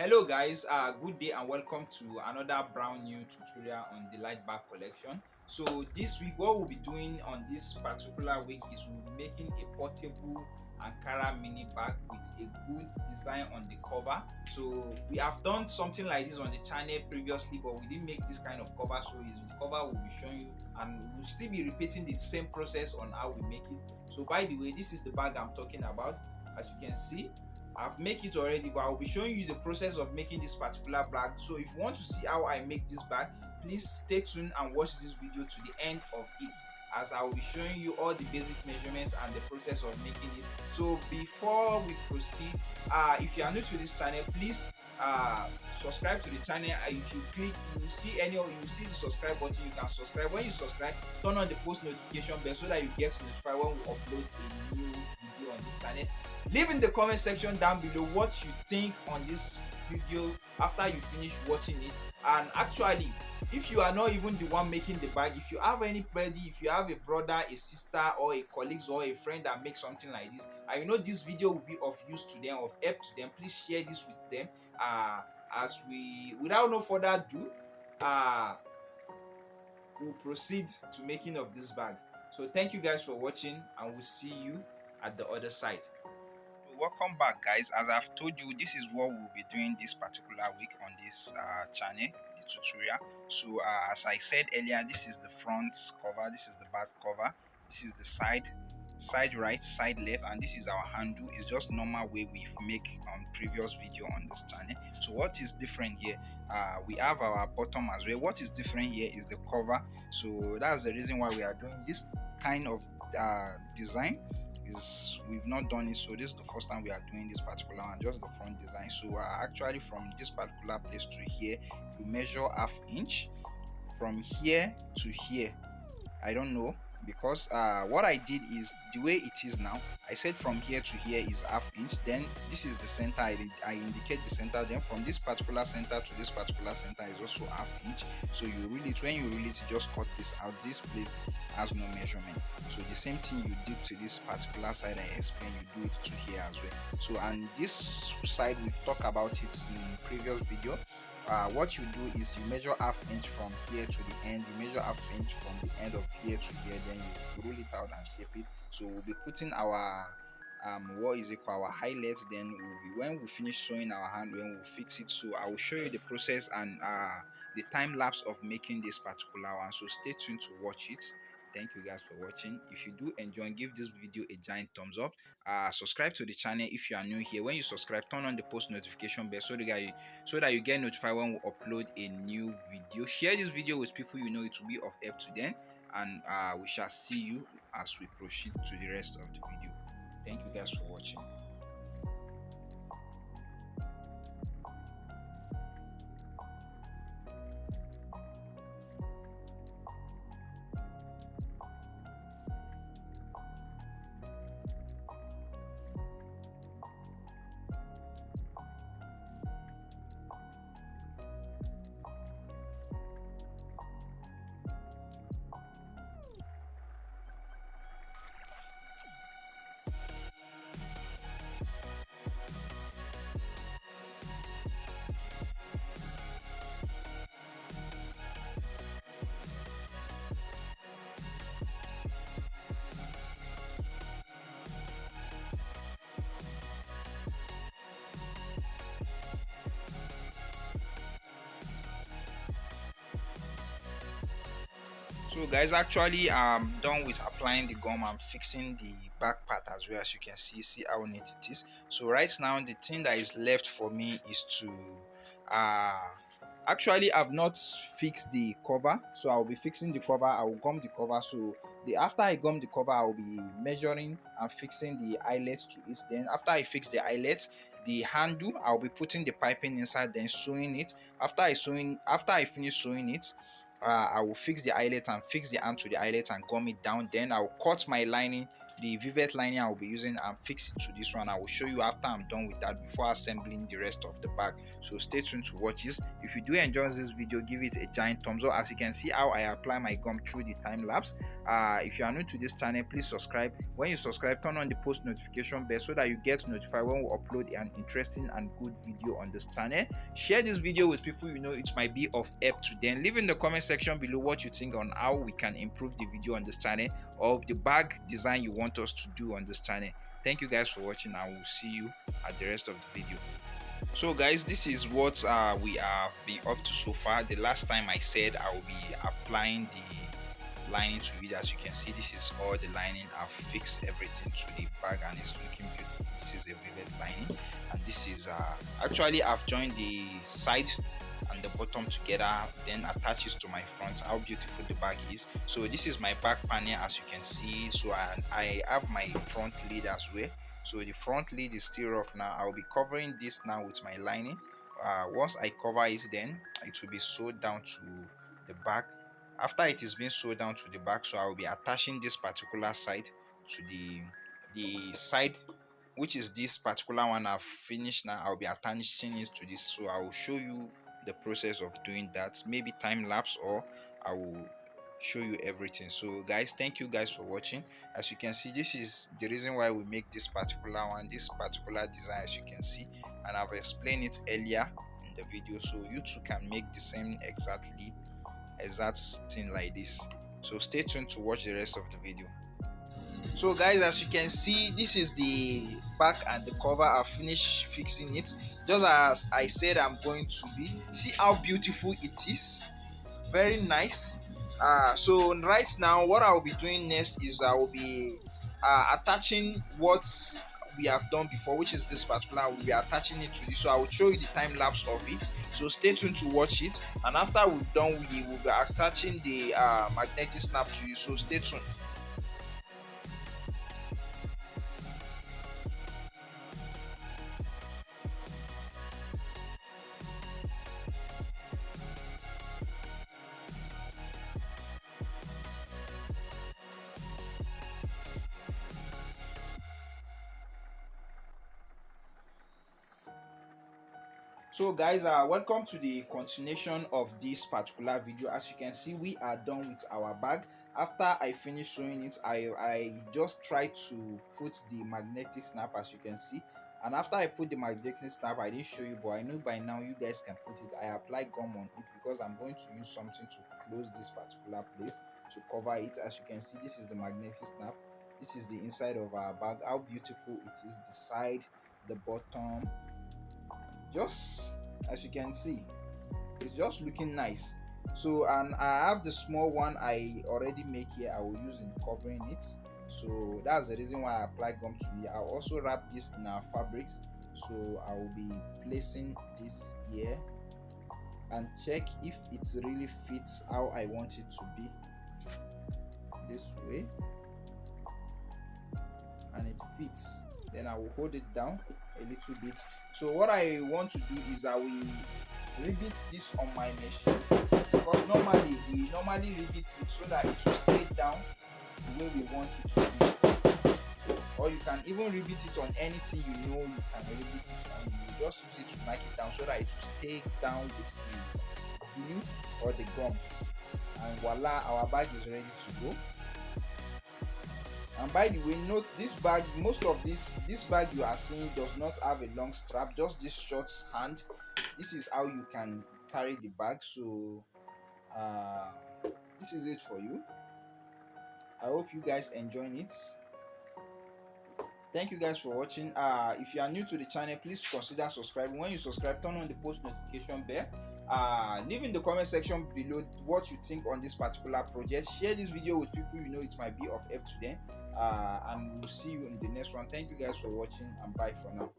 Hello guys, good day and welcome to another brand new tutorial on the light bag collection. So this week what we'll be doing on this particular week is we'll be making a portable Ankara mini bag with a good design on the cover. So we have done something like this on the channel previously, but we didn't make this kind of cover, so it's the cover we'll be showing you, and we'll still be repeating the same process on how we make it. So by the way, this is the bag I'm talking about. As you can see, I've made it already, but I'll be showing you the process of making this particular bag. So if you want to see how I make this bag, please stay tuned and watch this video to the end of it, as I will be showing you all the basic measurements and the process of making it. So before we proceed, if you are new to this channel, please subscribe to the channel. If you click, you will see the subscribe button. You can subscribe. When you subscribe, turn on the post notification bell so that you get notified when we upload a new video on this channel. Leave in the comment section down below what you think on this video after you finish watching it. And actually, if you are not even the one making the bag, if you have anybody, if you have a brother, a sister, or a colleague or a friend that makes something like this, and you know this video will be of use to them, of help to them, please share this with them. As we Without no further ado, we'll proceed to making of this bag. So thank you guys for watching, and we'll see you at the other side. Welcome back, guys. As I've told you, this is what we'll be doing this particular week on this channel, the tutorial. So as I said earlier, this is the front cover, this is the back cover, this is the side right, side left, and this is our handle. It's just normal way we make on previous video on this channel. So what is different here, we have our bottom as well. What is different here is the cover. So that's the reason why we are doing this kind of design. Is we've not done it, so this is the first time we are doing this particular one, just the front design. So actually from this particular place to here, you measure ½ inch. From here to here, I don't know, because what I did is the way it is now. I said from here to here is ½ inch, then this is the center. I indicate the center, then from this particular center to this particular center is also ½ inch. So you reel it. When you reel it, you just cut this out. This place has no measurement. So the same thing you did to this particular side I explained, you do it to here as well. So, and this side we've talked about it in previous video. What you do is you measure ½ inch from here to the end. You measure ½ inch from the end of here to here, then you roll it out and shape it. So we'll be putting our what is it called, our highlights. Then we'll be, when we finish sewing our hand, when we'll fix it. So I will show you the process and the time lapse of making this particular one. So stay tuned to watch it. Thank you guys for watching. If you do enjoy, give this video a giant thumbs up. Subscribe to the channel if you are new here. When you subscribe, turn on the post notification bell so that you get notified when we upload a new video. Share this video with people you know it will be of help to them, and we shall see you as we proceed to the rest of the video. Thank you guys for watching. So guys, actually I'm done with applying the gum. I'm fixing the back part as well. As you can see how neat it is. So right now the thing that is left for me is to actually I've not fixed the cover, so I'll be fixing the cover. I will gum the cover. So the after I gum the cover, I'll be measuring and fixing the eyelets to it. Then after I fix the eyelets, the handle, I'll be putting the piping inside, then sewing it. After I finish sewing it, I will fix the eyelet and fix the hand to the eyelet and gum it down. Then I'll cut my lining the vivet lining I will be using and fix it to this one. I will show you after I'm done with that before assembling the rest of the bag. So stay tuned to watch this. If you do enjoy this video, give it a giant thumbs up. As you can see how I apply my gum through the time lapse. If you are new to this channel, please subscribe. When you subscribe, turn on the post notification bell so that you get notified when we upload an interesting and good video on this channel. Share this video with people you know it might be of help to them. Leave in the comment section below what you think on how we can improve the video on this channel, or the bag design you want us to do on this channel. Thank you guys for watching, and we'll see you at the rest of the video. So guys, this is what we have been up to so far. The last time I said I will be applying the lining to it. As you can see, this is all the lining. I've fixed everything to the bag and it's looking beautiful. This is a vivid lining, and this is actually I've joined the side and the bottom together, then attaches to my front. How beautiful the bag is. So this is my back panel, as you can see. So I have my front lid as well. So the front lid is still rough now. I'll be covering this now with my lining. Once I cover it, then it will be sewed down to the back. After it is being sewed down to the back, so I will be attaching this particular side to the side, which is this particular one I've finished now. I'll be attaching it to this, so I will show you the process of doing that, maybe time lapse, or I will show you everything. So guys, thank you guys for watching. As you can see, this is the reason why we make this particular one, this particular design, as you can see, and I've explained it earlier in the video, so you too can make the same exact thing like this. So stay tuned to watch the rest of the video. So guys, as you can see, this is the back and the cover. I've finished fixing it just as I said I'm going to be. See how beautiful it is, very nice. So right now what I'll be doing next is I will be attaching what we have done before, which is this particular. We'll be attaching it to this, so I will show you the time lapse of it. So stay tuned to watch it, and after we've done, we will be attaching the magnetic snap to you. So stay tuned. So guys, welcome to the continuation of this particular video. As you can see, we are done with our bag. After I finished sewing it, I just tried to put the magnetic snap, as you can see. And after I put the magnetic snap, I didn't show you, but I know by now you guys can put it. I apply gum on it because I'm going to use something to close this particular place to cover it. As you can see, this is the magnetic snap. This is the inside of our bag. How beautiful it is, the side, the bottom. Just as you can see, it's just looking nice. So, and I have the small one I already make here. I will use in covering it. So that's the reason why I apply gum to it. I'll also wrap this in our fabrics. So I will be placing this here and check if it really fits how I want it to be. This way, and it fits. Then I will hold it down a little bit. So what I want to do is I will rivet this on my machine, because normally we rivet it so that it will stay down the way we want it to be. Or you can even rivet it on anything you know you can rivet it on. You just use it to knock it down so that it will stay down with the glue or the gum. And voila, our bag is ready to go. And by the way, note this bag, most of this bag you are seeing does not have a long strap, just this short hand. This is how you can carry the bag. So this is it for you. I hope you guys enjoying it. Thank you guys for watching. If you are new to the channel, please consider subscribing. When you subscribe, turn on the post notification bell. Leave in the comment section below what you think on this particular project. Share this video with people you know it might be of help to them. And we'll see you in the next one. Thank you guys for watching, and bye for now.